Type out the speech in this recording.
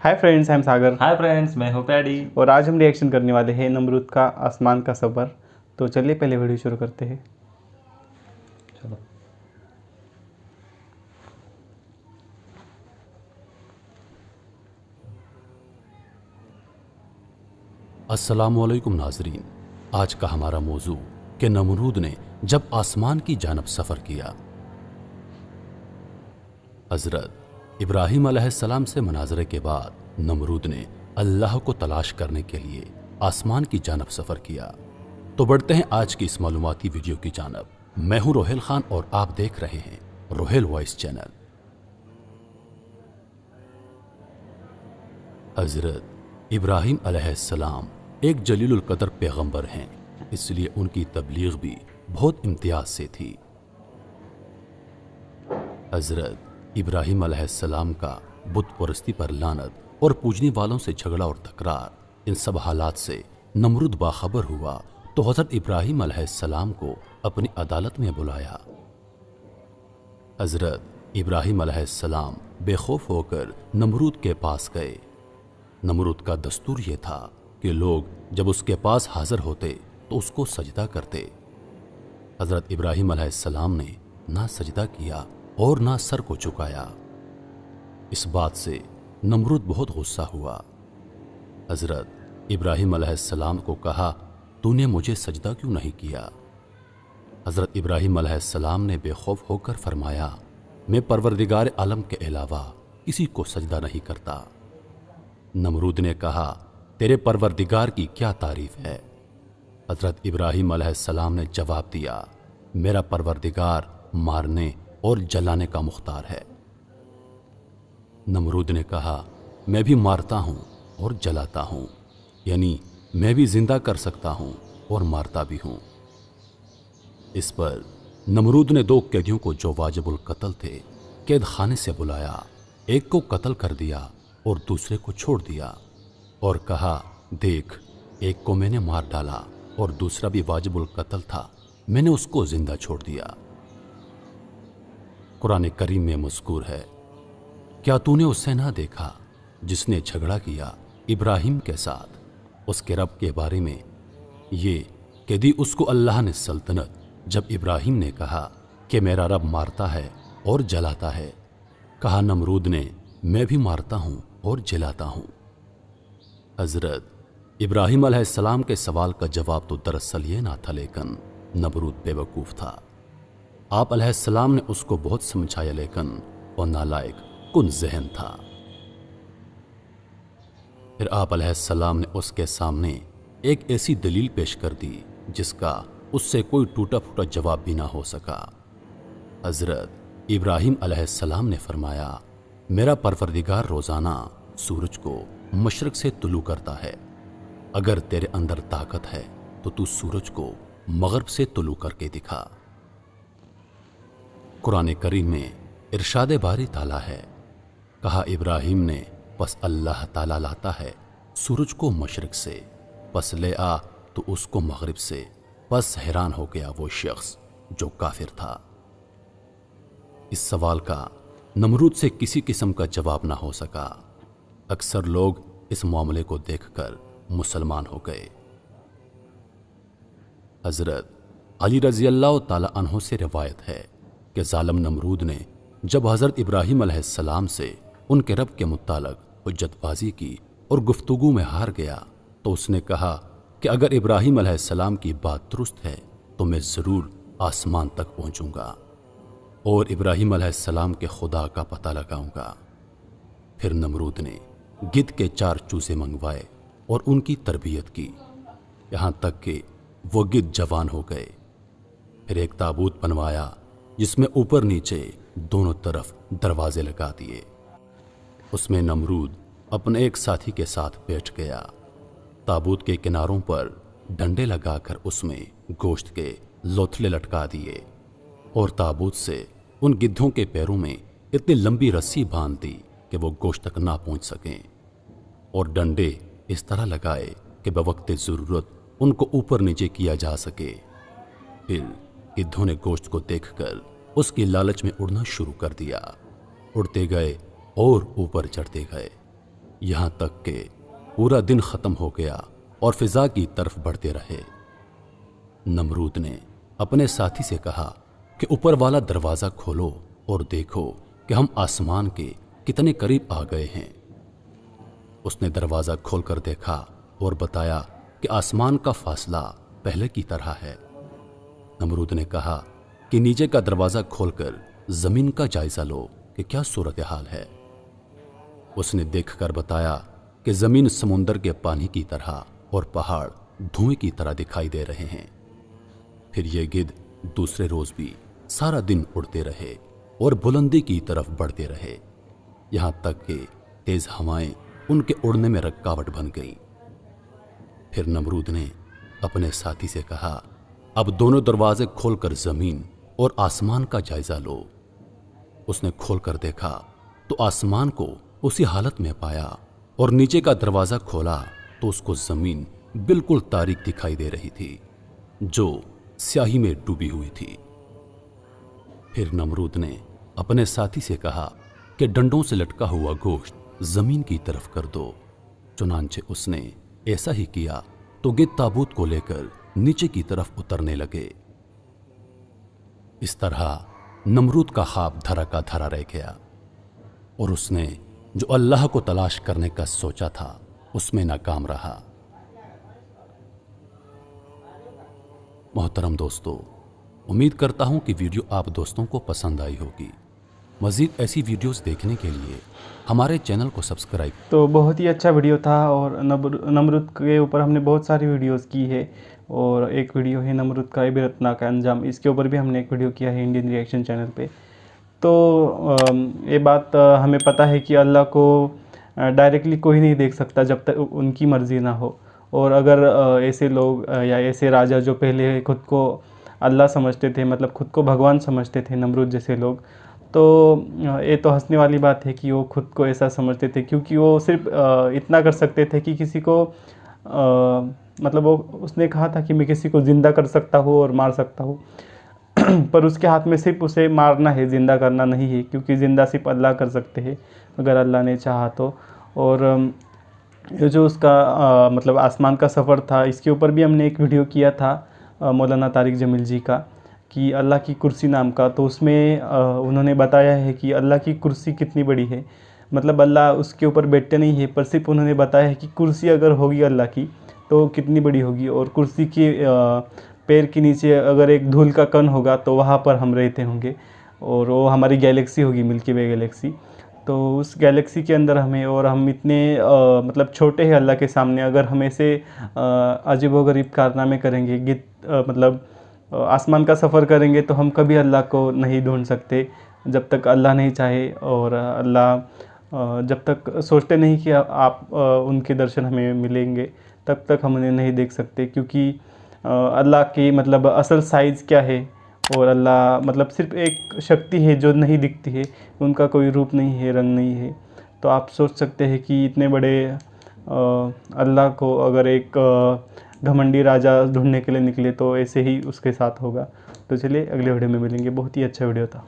Hi friends, I am Sagar. Hi friends, मैं हूँ paddy. और आज हम रिएक्शन करने वाले हैं नमरूद का आसमान का सफ़र। तो चलिए पहले वीडियो शुरू करते हैं। चलो। अस्सलामुअलैकुम नाजरीन, आज का हमारा मौजू कि नमरूद ने जब आसमान की जानब सफ़र किया। हज़रत इब्राहीम अलैहिस्सलाम से मुनाजरे के बाद नमरूद ने अल्लाह को तलाश करने के लिए आसमान की जानब सफ़र किया। तो बढ़ते हैं आज की इस मालूमाती वीडियो की जानब। मैं हूं रोहेल खान और आप देख रहे हैं रोहेल वॉइस चैनल। हज़रत इब्राहीम अलैहिस्सलाम एक जलीलुल कदर पैगंबर हैं, इसलिए उनकी तबलीग भी बहुत इम्तियाज से थी। हज़रत इब्राहीम अलैहिस्सलाम का बुत परस्ती पर लानत और पूजने वालों से झगड़ा और तकरार, इन सब हालात से नमरूद बाखबर हुआ तो हज़रत इब्राहीम अलैहिस्सलाम को अपनी अदालत में बुलाया। हज़रत इब्राहीम अलैहिस्सलाम बेखौफ होकर नमरूद के पास गए। नमरूद का दस्तूर ये था कि लोग जब उसके पास हाजिर होते तो उसको सजदा करते। हज़रत इब्राहीम अलैहिस्सलाम ने ना सजदा किया और ना सर को झुकाया। इस बात से नमरूद बहुत गुस्सा हुआ। हज़रत इब्राहीम अलैहिस्सलाम को कहा, तूने मुझे सजदा क्यों नहीं किया? हज़रत इब्राहीम अलैहिस्सलाम ने बेखौफ होकर फरमाया, मैं परवरदिगार आलम के अलावा किसी को सजदा नहीं करता। नमरूद ने कहा, तेरे परवरदिगार की क्या तारीफ है? हज़रत इब्राहीम अलैहिस्सलाम ने जवाब दिया, मेरा परवरदिगार मारने और जलाने का मुख्तार है। नमरूद ने कहा, मैं भी मारता हूं और जलाता हूं, यानी मैं भी जिंदा कर सकता हूं और मारता भी हूं। इस पर नमरूद ने दो कैदियों को जो वाजिबुल कत्ल थे कैद खाने से बुलाया। एक को कत्ल कर दिया और दूसरे को छोड़ दिया और कहा, देख, एक को मैंने मार डाला और दूसरा भी वाजिबुल कत्ल था, मैंने उसको जिंदा छोड़ दिया। कुरान करीम में मज़कूर है, क्या तूने उससे ना देखा जिसने झगड़ा किया इब्राहिम के साथ उसके रब के बारे में? ये कि दी उसको अल्लाह ने सल्तनत जब इब्राहिम ने कहा कि मेरा रब मारता है और जलाता है। कहा नमरूद ने, मैं भी मारता हूं और जलाता हूं। हज़रत इब्राहीम अलैहिस्सलाम के सवाल का जवाब तो दरअसल ये ना था, लेकिन नमरूद बेवकूफ़ था। आप अलैहिस्सलाम ने उसको बहुत समझाया, लेकिन वो नालायक कुन ज़हन था। फिर आप अलैहिस्सलाम ने उसके सामने एक ऐसी दलील पेश कर दी जिसका उससे कोई टूटा फूटा जवाब भी ना हो सका। हज़रत इब्राहीम अलैहिस्सलाम ने फरमाया, मेरा परवरदिगार रोज़ाना सूरज को मशरक़ से तुलू करता है। अगर तेरे अंदर ताकत है तो तू सूरज को मग़रिब से तुलू करके दिखा। कुरान करीम में इरशाद बारी ताला है, कहा इब्राहीम ने, बस अल्लाह ताला लाता है सूरज को मशरिक से, बस ले आ तो उसको मगरिब से। बस हैरान हो गया वो शख्स जो काफिर था। इस सवाल का नमरूद से किसी किस्म का जवाब ना हो सका। अक्सर लोग इस मामले को देखकर मुसलमान हो गए। हज़रत अली रज़ी अल्लाह ताला अन्हु से रिवायत है कि ज़ालिम नमरूद ने जब हज़रत इब्राहीम अलैहिस्सलाम से उनके रब के मुताल्लिक़ हुज्जतबाजी की और गुफ्तगू में हार गया तो उसने कहा कि अगर इब्राहीम अलैहिस्सलाम की बात दुरुस्त है तो मैं ज़रूर आसमान तक पहुंचूंगा और इब्राहीम अलैहिस्सलाम के खुदा का पता लगाऊंगा। फिर नमरूद ने गिद्ध के 4 चूजे मंगवाए और उनकी तरबियत की, यहाँ तक कि वो गिद्ध जवान हो गए। फिर एक ताबूत बनवाया जिसमें ऊपर नीचे दोनों तरफ दरवाजे लगा दिए। उसमें नमरूद अपने एक साथी के साथ बैठ गया। ताबूत के किनारों पर डंडे लगाकर उसमें गोश्त के लोथले लटका दिए और ताबूत से उन गिद्धों के पैरों में इतनी लंबी रस्सी बांध दी कि वो गोश्त तक ना पहुंच सकें, और डंडे इस तरह लगाए कि बवक्त ज़रूरत उनको ऊपर नीचे किया जा सके। फिर गिद्धों ने गोश्त को देखकर उसकी लालच में उड़ना शुरू कर दिया। उड़ते गए और ऊपर चढ़ते गए। यहाँ तक कि पूरा दिन ख़त्म हो गया और फिज़ा की तरफ बढ़ते रहे। नमरूद ने अपने साथी से कहा कि ऊपर वाला दरवाज़ा खोलो और देखो कि हम आसमान के कितने करीब आ गए हैं। उसने दरवाज़ा खोलकर देखा और बताया कि आसमान का फासला पहले की तरह है। नमरूद ने कहा कि नीचे का दरवाज़ा खोलकर ज़मीन का जायज़ा लो कि क्या सूरत हाल है। उसने देखकर बताया कि ज़मीन समुंदर के पानी की तरह और पहाड़ धुएं की तरह दिखाई दे रहे हैं। फिर ये गिद्ध दूसरे रोज़ भी सारा दिन उड़ते रहे और बुलंदी की तरफ बढ़ते रहे, यहाँ तक कि तेज़ हवाएं उनके उड़ने में रुकावट बन गईं। फिर नमरूद ने अपने साथी से कहा, अब दोनों दरवाजे खोलकर ज़मीन और आसमान का जायज़ा लो। उसने खोलकर देखा तो आसमान को उसी हालत में पाया और नीचे का दरवाज़ा खोला तो उसको ज़मीन बिल्कुल तारीक दिखाई दे रही थी, जो स्याही में डूबी हुई थी। फिर नमरूद ने अपने साथी से कहा कि डंडों से लटका हुआ गोश्त ज़मीन की तरफ कर दो। चुनांचे उसने ऐसा ही किया तो गिद्ध ताबूत को लेकर नीचे की तरफ उतरने लगे। इस तरह नमरूद का ख्वाब धरा का धरा रह गया और उसने जो अल्लाह को तलाश करने का सोचा था उसमें नाकाम रहा। मोहतरम दोस्तों, उम्मीद करता हूं कि वीडियो आप दोस्तों को पसंद आई होगी। मज़ीद ऐसी वीडियोस देखने के लिए हमारे चैनल को सब्सक्राइब। तो बहुत ही अच्छा वीडियो था और नमरूद के ऊपर हमने बहुत सारी वीडियोस की है और एक वीडियो है नमरूद का इबरतनाक अंजाम, इसके ऊपर भी हमने एक वीडियो किया है इंडियन रिएक्शन चैनल पे। तो ये बात हमें पता है कि अल्लाह को डायरेक्टली कोई नहीं देख सकता जब तक उनकी मर्ज़ी ना हो। और अगर ऐसे लोग या ऐसे राजा जो पहले खुद को अल्लाह समझते थे, मतलब खुद को भगवान समझते थे, नमरूद जैसे लोग, तो ये तो हंसने वाली बात है कि वो खुद को ऐसा समझते थे, क्योंकि वो सिर्फ इतना कर सकते थे कि किसी को मतलब वो उसने कहा था कि मैं किसी को ज़िंदा कर सकता हूँ और मार सकता हूँ पर उसके हाथ में सिर्फ उसे मारना है, ज़िंदा करना नहीं है, क्योंकि ज़िंदा सिर्फ अल्लाह कर सकते हैं अगर अल्लाह ने चाहा तो। और ये जो उसका मतलब आसमान का सफ़र था, इसके ऊपर भी हमने एक वीडियो किया था मौलाना तारिक जमील जी का, कि अल्लाह की कुर्सी नाम का। तो उसमें उन्होंने बताया है कि अल्लाह की कुर्सी कितनी बड़ी है, मतलब अल्लाह उसके ऊपर बैठते नहीं है, पर सिर्फ उन्होंने बताया है कि कुर्सी अगर होगी अल्लाह की तो कितनी बड़ी होगी, और कुर्सी के पैर के नीचे अगर एक धूल का कण होगा तो वहाँ पर हम रहते होंगे, और वो हमारी गैलेक्सी होगी, मिल्की वे गैलेक्सी। तो उस गैलेक्सी के अंदर हमें, और हम इतने मतलब छोटे हैं अल्लाह के सामने, अगर हम ऐसे अजीबोगरीब कारनामे करेंगे, मतलब आसमान का सफ़र करेंगे, तो हम कभी अल्लाह को नहीं ढूंढ सकते जब तक अल्लाह नहीं चाहे। और अल्लाह जब तक सोचते नहीं कि आप उनके दर्शन हमें मिलेंगे, तब तक हम उन्हें नहीं देख सकते, क्योंकि अल्लाह की मतलब असल साइज़ क्या है, और अल्लाह मतलब सिर्फ एक शक्ति है जो नहीं दिखती है, उनका कोई रूप नहीं है, रंग नहीं है। तो आप सोच सकते हैं कि इतने बड़े अल्लाह को अगर एक घमंडी राजा ढूंढने के लिए निकले तो ऐसे ही उसके साथ होगा। तो चलिए अगले वीडियो में मिलेंगे, बहुत ही अच्छा वीडियो था।